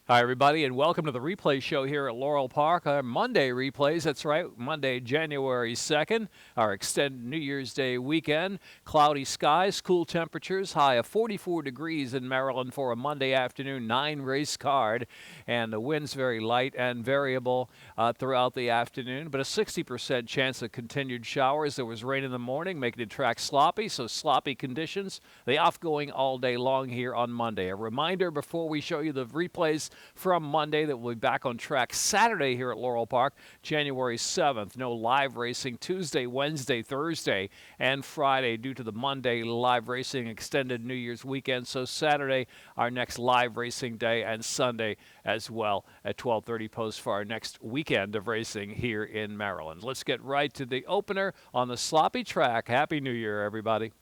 Hi, everybody, and welcome to the replay show here at Laurel Park. Our Monday replays, that's right, Monday, January 2nd, our extended New Year's Day weekend. Cloudy skies, cool temperatures, high of 44 degrees in Maryland for a Monday afternoon 9-race card. And the wind's very light and variable throughout the afternoon, but a 60% chance of continued showers. There was rain in the morning, making the track sloppy, so sloppy conditions. The off going all day long here on Monday. A reminder before we show you the replays from Monday that we'll be back on track Saturday here at Laurel Park, January 7th. No live racing Tuesday, Wednesday, Thursday, and Friday due to the Monday live racing extended New Year's weekend. So Saturday, our next live racing day, and Sunday as well at 12:30 post for our next weekend of racing here in Maryland. Let's get right to the opener on the sloppy track. Happy New Year, everybody.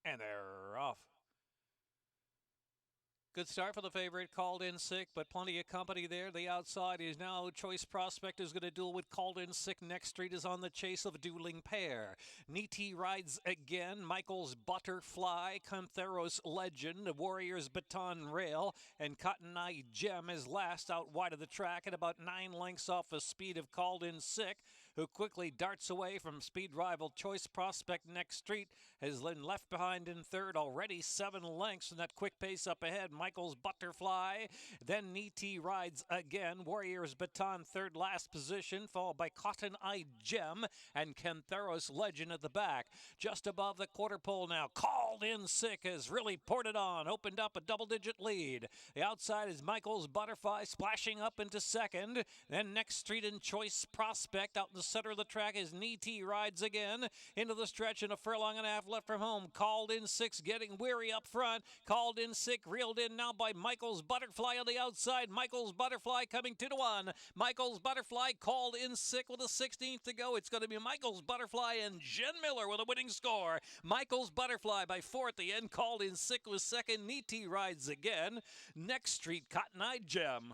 And they're off. Good start for the favorite, called in sick, but plenty of company there. The outside is now Choice Prospect is going to duel with called in sick. Next street is on the chase of a dueling pair. Niti rides again. Michael's Butterfly, Cantheros Legend, Warriors Baton Rail, and Cotton Eye Gem is last out wide of the track at about 9 lengths off the speed of called in sick, who quickly darts away from speed rival Choice Prospect. Next street has been left behind in third, already 7 lengths, and that quick pace up ahead. Michael's Butterfly, then Niti rides again. Warriors Baton third last position, followed by Cotton Eye Gem and Cantheros Legend at the back. Just above the quarter pole now, called in sick has really poured it on, opened up a double-digit lead. The outside is Michael's Butterfly splashing up into second. Then next street in Choice Prospect. Out in the center of the track is Niti rides again. Into the stretch and a furlong and a half left from home. Called in six, getting weary up front. Called in sick, reeled in now by Michael's Butterfly on the outside. Michael's Butterfly coming 2-1. Michael's Butterfly called in sick with a 16th to go. It's going to be Michael's Butterfly and Jen Miller with a winning score. Michael's Butterfly by 4 at the end. Called in sick was second. Niti rides again. Next street, Cotton Eye Gem.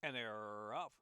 And they're off.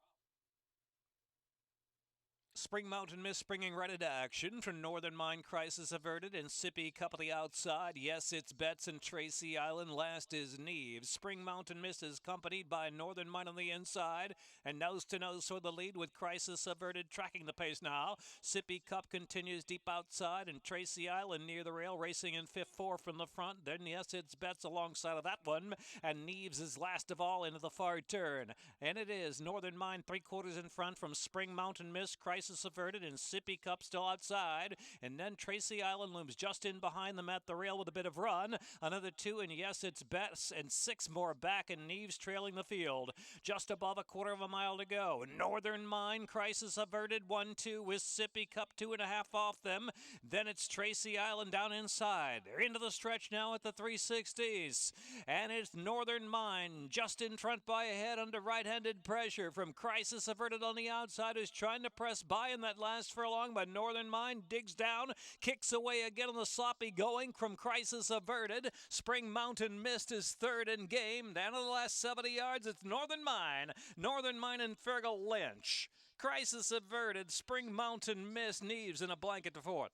Spring Mountain Mist springing right into action for Northern Mine Crisis Averted and Sippy Cup of the outside. Yes, it's Betts and Tracy Island. Last is Neves. Spring Mountain Mist is accompanied by Northern Mine on the inside and nose to nose for the lead with Crisis Averted tracking the pace now. Sippy Cup continues deep outside and Tracy Island near the rail racing in 5th-4 from the front. Then yes, it's Betts alongside of that one and Neves is last of all into the far turn. And it is Northern Mine 3/4 in front from Spring Mountain Mist. Crisis Averted and Sippy Cup still outside. And then Tracy Island looms just in behind them at the rail with a bit of run. Another 2, and yes, it's Betts and 6 more back, and Neves trailing the field. Just above a 1/4 mile to go. Northern Mine Crisis Averted 1-2 with Sippy Cup 2.5 off them. Then it's Tracy Island down inside. They're into the stretch now at the 360s. And it's Northern Mine just in front by a head under right-handed pressure from Crisis Averted on the outside, who's trying to press by high in that last furlong, but Northern Mine digs down, kicks away again on the sloppy going from Crisis Averted. Spring Mountain Mist is third in game. Down to the last 70 yards, it's Northern Mine. Northern Mine and Fergal Lynch. Crisis Averted, Spring Mountain Mist, Neves in a blanket to fourth.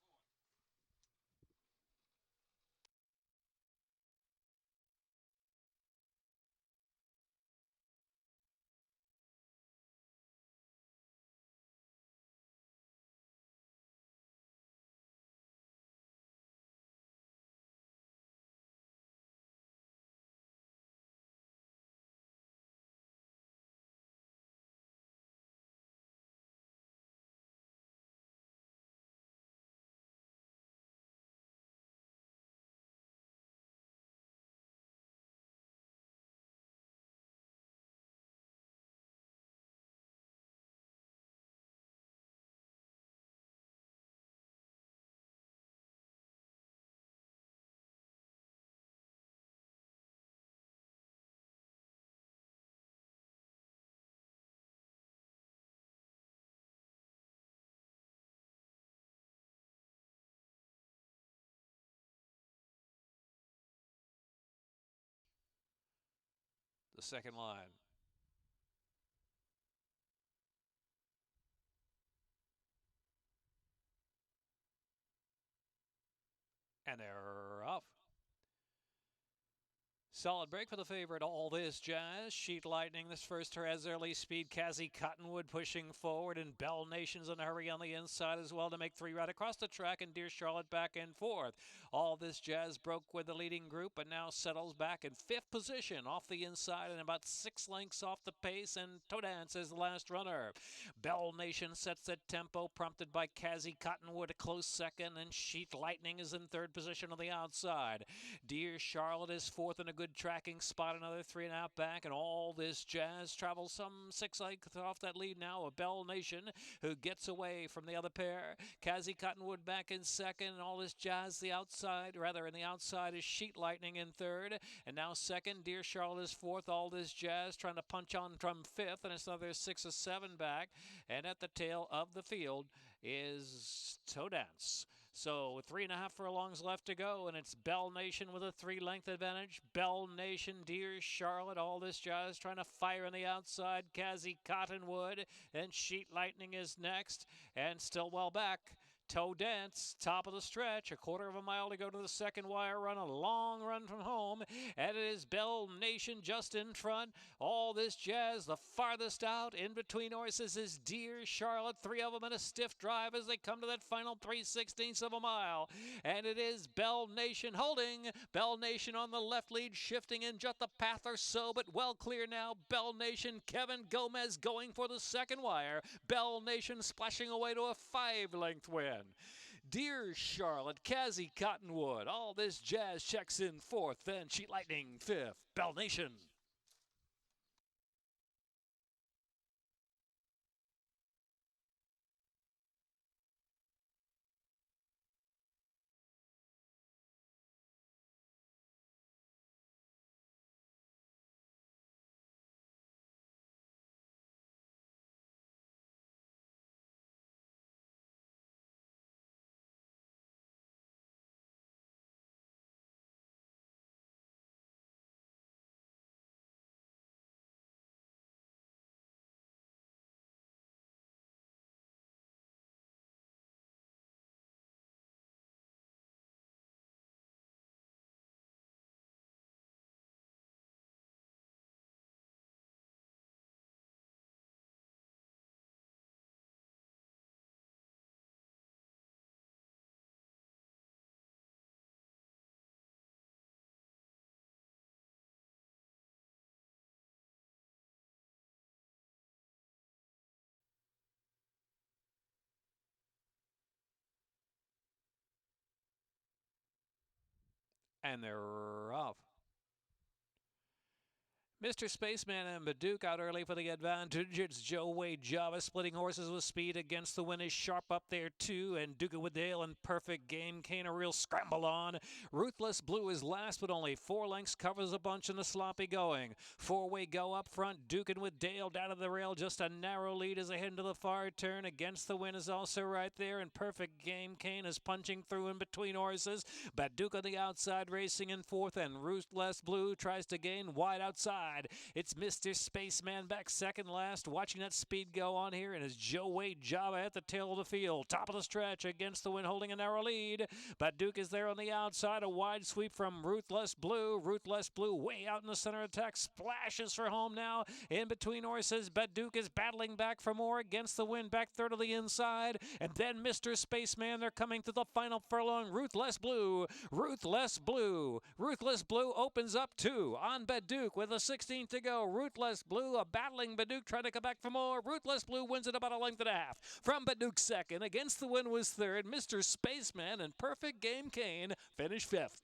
The second line. And they're off. Solid break for the favorite, All This Jazz. Sheet Lightning, this first her has early speed. Cassie Cottonwood pushing forward, and Bell Nation's in a hurry on the inside as well to make three right across the track, and Dear Charlotte back in fourth. All This Jazz broke with the leading group, but now settles back in fifth position off the inside and about 6 lengths off the pace, and Toe Dance is the last runner. Bell Nation sets the tempo, prompted by Cassie Cottonwood, a close second, and Sheet Lightning is in third position on the outside. Dear Charlotte is fourth in a good tracking spot, another 3.5 back, and All This Jazz travels some 6 lengths off that lead now of Bell Nation, who gets away from the other pair. Cassie Cottonwood back in second, and All This Jazz the outside, rather, in the outside is Sheet Lightning in third, and now second, Dear Charlotte is fourth. All This Jazz trying to punch on from fifth, and it's another 6 or 7 back, and at the tail of the field is Toe Dance. So with 3.5 furlongs left to go, and it's Bell Nation with a 3-length advantage. Bell Nation, Dear Charlotte, All This Jazz trying to fire on the outside. Cassie Cottonwood, and Sheet Lightning is next, and still well back. Toe Dance, top of the stretch, a quarter of a mile to go to the second wire run, a long run from home, and it is Bell Nation just in front. All This Jazz the farthest out. In between horses is Dear Charlotte, 3 of them in a stiff drive as they come to that final 3/16 of a mile, and it is Bell Nation holding. Bell Nation on the left lead, shifting in just a path or so, but well clear now. Bell Nation, Kevin Gomez going for the second wire. Bell Nation splashing away to a 5-length win. Dear Charlotte, Cassie Cottonwood, All This Jazz checks in fourth, then Sheet Lightning fifth. Bell Nation. And they're off. Mr. Spaceman and Baduke out early for the advantage. It's Joe Wade Java splitting horses with speed against the wind is sharp up there too. And Duke with Dale in perfect game. Kane a real scramble on. Ruthless Blue is last, but only 4 lengths covers a bunch in the sloppy going. 4-way go up front. Duking with Dale down to the rail. Just a narrow lead as they head into the far turn. Against the wind is also right there. In perfect game, Kane is punching through in between horses. Baduke on the outside racing in fourth. And Ruthless Blue tries to gain wide outside. It's Mr. Spaceman back second last. Watching that speed go on here, and it's Joe Wade Java at the tail of the field. Top of the stretch against the wind, holding a narrow lead. But Duke is there on the outside. A wide sweep from Ruthless Blue. Ruthless Blue way out in the center attack. Splashes for home now. In between horses, but Duke is battling back for more against the wind. Back third of the inside. And then Mr. Spaceman, they're coming to the final furlong. Ruthless Blue. Ruthless Blue. Ruthless Blue opens up 2 on Baduke with a 16 to go. Ruthless Blue, a battling Baduke trying to come back for more. Ruthless Blue wins it about a length and a half. From Baduke second, against the wind was third. Mr. Spaceman and Perfect Game Kane finished fifth.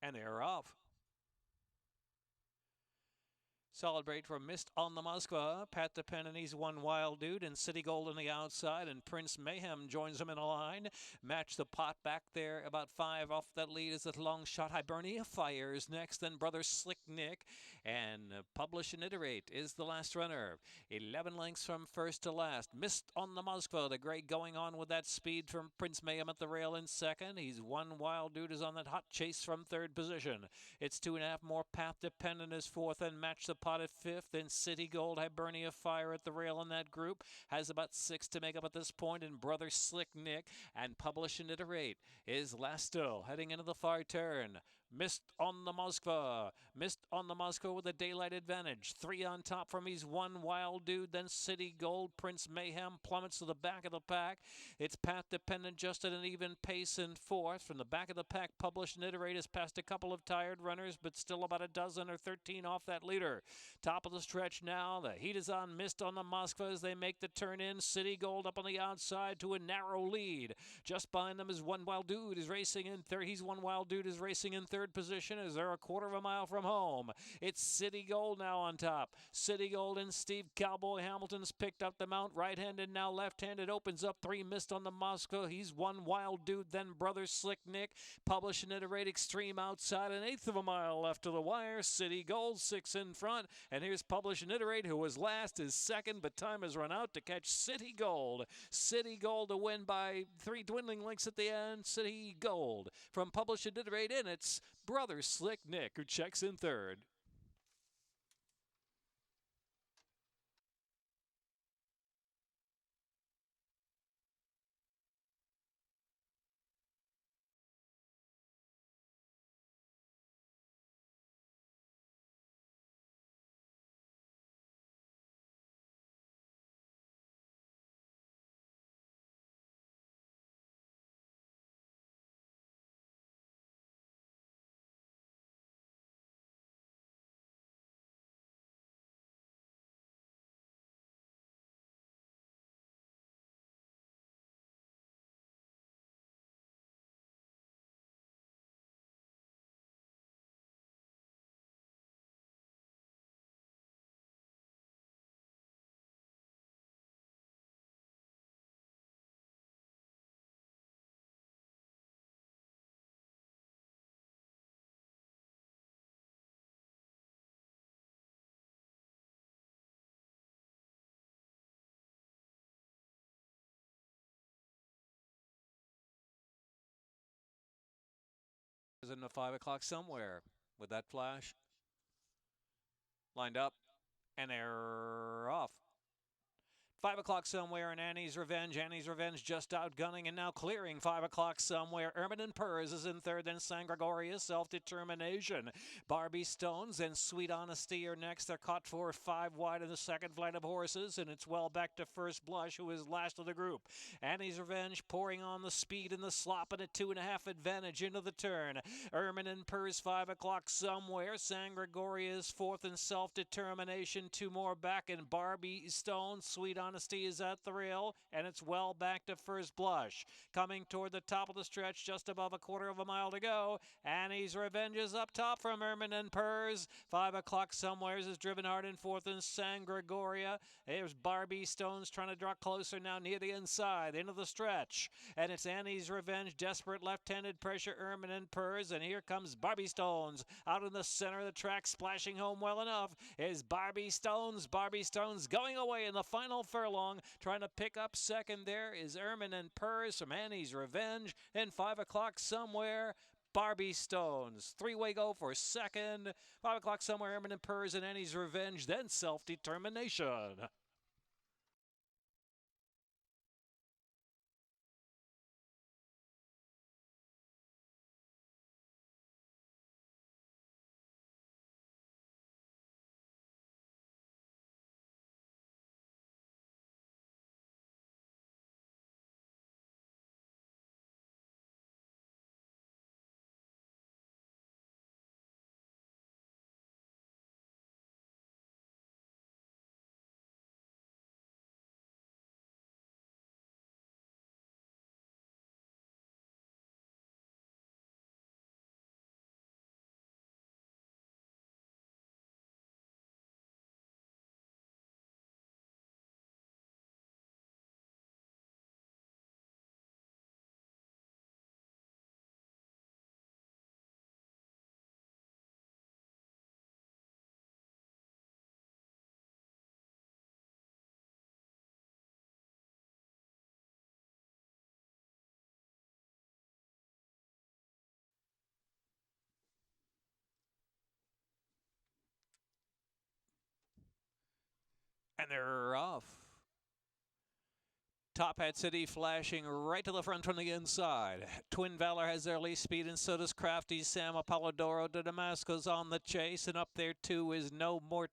And they're off. Solid break from Mist on the Moskva. Pat the Pen and he's one wild dude. And City Gold on the outside. And Prince Mayhem joins him in a line. Match the pot back there. About 5 off that lead is the long shot. Hibernia fires next. Then Brother Slick Nick. And Publish and Iterate is the last runner. 11 lengths from first to last. Mist on the Moskva. The great going on with that speed from Prince Mayhem at the rail in second. He's one wild dude is on that hot chase from third position. It's 2.5 more. Path Dependent is fourth. And Match the pot at fifth. Then City Gold, Hibernia Fire at the rail in that group. Has about 6 to make up at this point. And Brother Slick Nick and Publish and Iterate is last still. Heading into the far turn. Mist on the Moskva. Mist on the Moskva with a daylight advantage. 3 on top from he's one wild dude. Then City Gold, Prince Mayhem plummets to the back of the pack. It's Path Dependent just at an even pace in fourth. From the back of the pack, Publish and Iterate has passed a couple of tired runners, but still about a dozen or 13 off that leader. Top of the stretch now. The heat is on. Mist on the Moskva as they make the turn in. City Gold up on the outside to a narrow lead. Just behind them is one wild dude is racing in third. He's one wild dude is racing in third position as they're a quarter of a mile from home. It's City Gold now on top. City Gold and Steve Cowboy Hamilton's picked up the mount. Right-handed now left-handed. Opens up 3. Mist on the Moskva. He's one wild dude. Then Brother Slick Nick. Publish and Iterate extreme outside. An eighth of a mile left to the wire. City Gold 6 in front. And here's Publish and Iterate, who was last, is second, but time has run out to catch City Gold. City Gold to win by 3 dwindling lengths at the end. City Gold from Publish and Iterate, and it's Brother Slick Nick who checks in third. in the 5 o'clock somewhere with that flash. Lined up, and they're off. 5 o'clock somewhere in Annie's Revenge. Annie's Revenge just outgunning and now clearing 5 o'clock somewhere. Ermine and Purrs is in third, then San Gregorius, Self-Determination. Barbie Stones and Sweet Honesty are next. They're caught 5 wide in the second flight of horses, and it's well back to First Blush, who is last of the group. Annie's Revenge pouring on the speed and the slop and a 2.5 advantage into the turn. Ermine and Purrs 5 o'clock somewhere. San Gregorius fourth and Self-Determination. 2 more back, and Barbie Stones, Sweet Honesty is at the rail, and it's well back to First Blush. Coming toward the top of the stretch, just above a quarter of a mile to go. Annie's Revenge is up top from Ermine and Purrs. 5 o'clock somewheres is driven hard in fourth in San Gregoria. There's Barbie Stones trying to draw closer now near the inside, into the stretch. And it's Annie's Revenge, desperate left-handed pressure, Ermine and Purrs. And here comes Barbie Stones out in the center of the track, splashing home well enough is Barbie Stones. Barbie Stones going away in the final furlong. Trying to pick up second there is Ermine and Purrs from Annie's Revenge. And 5 o'clock somewhere, Barbie Stones. 3-way go for second. 5 o'clock somewhere, Ermine and Purrs and Annie's Revenge, then Self-Determination. And they're off. Top Hat City flashing right to the front from the inside. Twin Valor has their least speed, and so does Crafty Sam. Apollodoro de Damasco's on the chase, and up there too is No More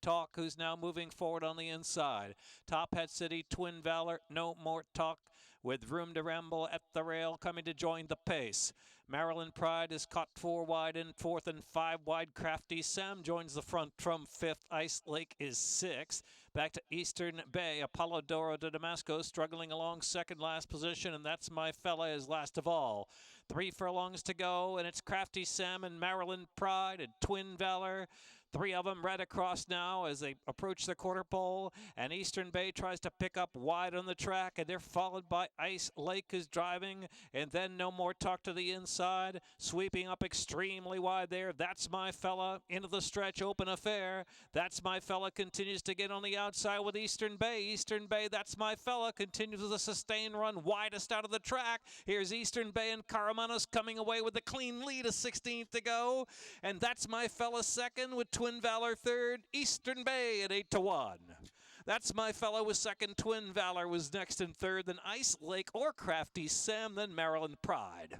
Talk, who's now moving forward on the inside. Top Hat City, Twin Valor, No More Talk, with Room to Ramble at the rail, coming to join the pace. Maryland Pride is caught 4 wide in fourth, and 5 wide. Crafty Sam joins the front from fifth. Ice Lake is sixth. Back to Eastern Bay. Apollodoro de Damasco struggling along second last position, and That's My Fella is last of all. 3 furlongs to go, and it's Crafty Sam and Maryland Pride and Twin Valor. 3 of them right across now as they approach the quarter pole, and Eastern Bay tries to pick up wide on the track, and they're followed by Ice Lake, who's driving, and then No More Talk to the inside, sweeping up extremely wide there. That's My Fella into the stretch, open affair. That's My Fella continues to get on the outside with Eastern Bay. Eastern Bay, That's My Fella continues with a sustained run, widest out of the track. Here's Eastern Bay and Caramanos coming away with a clean lead, a 16th to go, and That's My Fella second with Twin Valor third, Eastern Bay at 8-1. That's My Fella was second, Twin Valor was next in third, then Ice Lake or Crafty Sam, then Maryland Pride.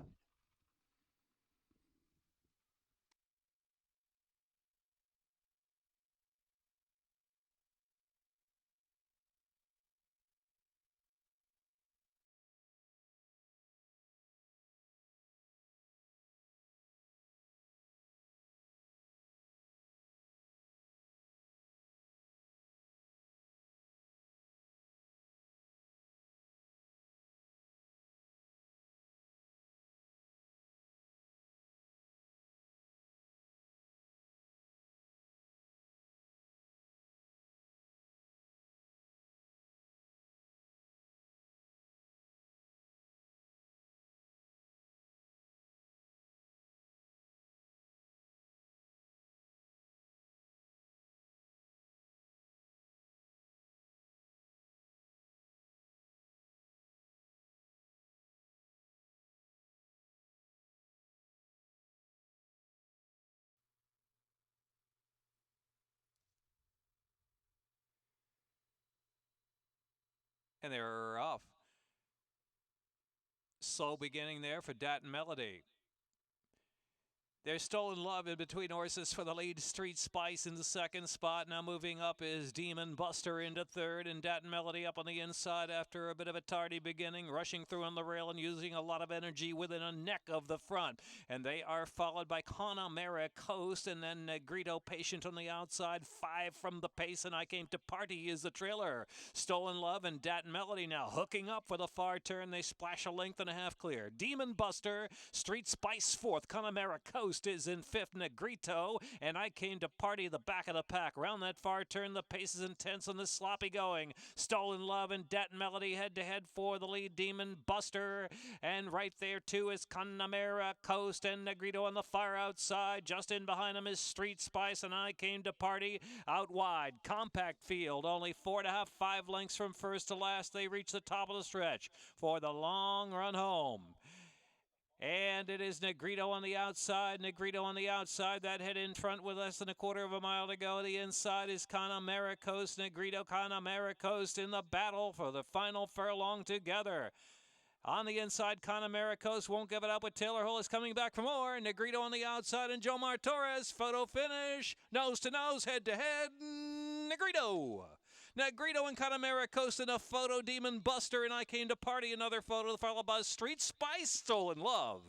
And they're off. Slow beginning there for Dat Melody. There's Stolen Love in between horses for the lead. Street Spice in the second spot. Now moving up is Demon Buster into third, and Dat Melody up on the inside after a bit of a tardy beginning, rushing through on the rail and using a lot of energy within a neck of the front. And they are followed by Connemara Coast, and then Negrito Patient on the outside. 5 from the pace, and I Came to Party is the trailer. Stolen Love and Dat Melody now hooking up for the far turn. They splash a length and a half clear. Demon Buster, Street Spice fourth, Connemara Coast is in fifth, Negrito, and I Came to Party the back of the pack. Round that far turn, the pace is intense and the sloppy going. Stolen Love and Dat Melody head to head for the lead. Demon Buster, and right there too is Connemara Coast and Negrito on the far outside. Just in behind them is Street Spice and I Came to Party. Out wide, compact field, only 4.5, 5 lengths from first to last. They reach the top of the stretch for the long run home. And it is Negrito on the outside. Negrito on the outside. That head in front with less than a quarter of a mile to go. The inside is Connemara Coast. Negrito, Connemara Coast in the battle for the final furlong together. On the inside, Connemara Coast won't give it up with Taylor Hull is coming back for more. Negrito on the outside and Jomar Torres. Photo finish. Nose to nose, head to head. Negrito. Negrito and Connemara Coast in a photo. Demon Buster and I Came to Party. Another photo followed by Street Spice, Stolen Love.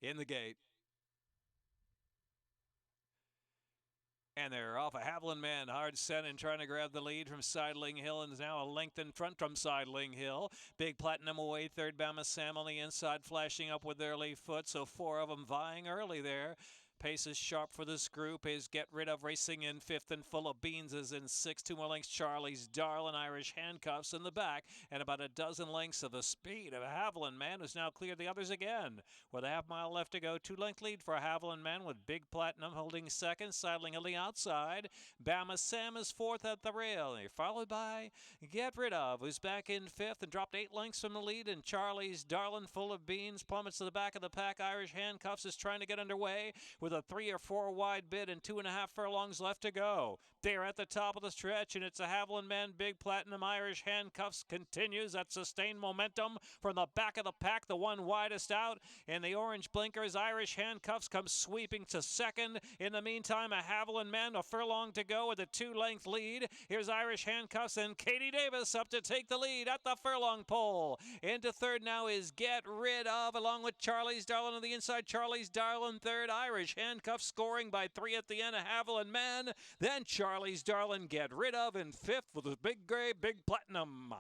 In the gate. And they're off. A Haviland man hard set and trying to grab the lead from Sidling Hill, and is now a length in front from Sidling Hill. Big Platinum away, third. Bama Sam on the inside, flashing up with their leaf foot. So 4 of them vying early there. Pace is sharp for this group. Is Get Rid of racing in fifth, and Full of Beans is in sixth. 2 more lengths. Charlie's Darlin, Irish Handcuffs in the back, and about a dozen lengths of the speed of a Haviland man, who's now cleared the others again. With a half mile left to go, 2-length lead for a Haviland man with Big Platinum holding second. Sidling Hill the outside. Bama Sam is fourth at the rail. They're followed by Get Rid of, who's back in fifth and dropped 8 lengths from the lead. And Charlie's Darlin, Full of Beans, plummets to the back of the pack. Irish Handcuffs is trying to get underway with a 3 or 4 wide bid and 2.5 furlongs left to go. They're at the top of the stretch, and it's a Haviland man. Big Platinum, Irish Handcuffs continues that sustained momentum from the back of the pack, the one widest out. In the orange blinkers, Irish Handcuffs comes sweeping to second. In the meantime, a Haviland man, a furlong to go with a 2-length lead. Here's Irish Handcuffs and Katie Davis up to take the lead at the furlong pole. Into third now is Get Rid of, along with Charlie's Darlin on the inside. Charlie's Darlin third. Irish Handcuffs scoring by 3 at the end. A Haviland man. Then Charlie's Darlin, Get Rid of in fifth with the Big Gray, Big Platinum.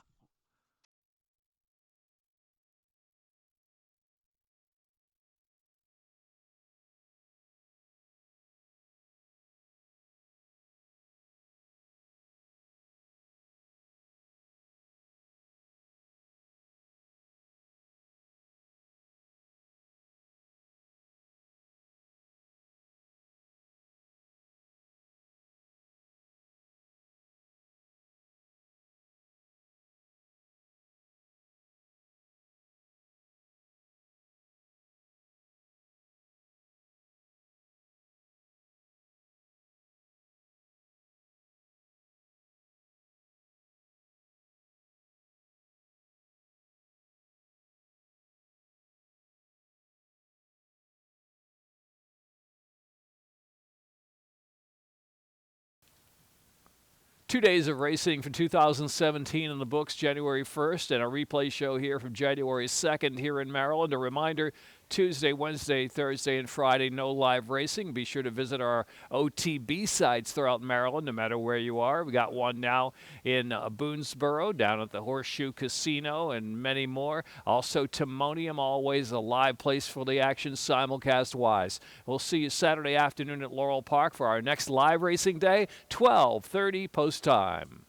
2 days of racing for 2017 in the books, January 1st, and a replay show here from January 2nd here in Maryland. A reminder, Tuesday, Wednesday, Thursday, and Friday, no live racing. Be sure to visit our OTB sites throughout Maryland, no matter where you are. We got one now in Boonesboro, down at the Horseshoe Casino, and many more. Also, Timonium, always a live place for the action, simulcast-wise. We'll see you Saturday afternoon at Laurel Park for our next live racing day, 12:30 post time.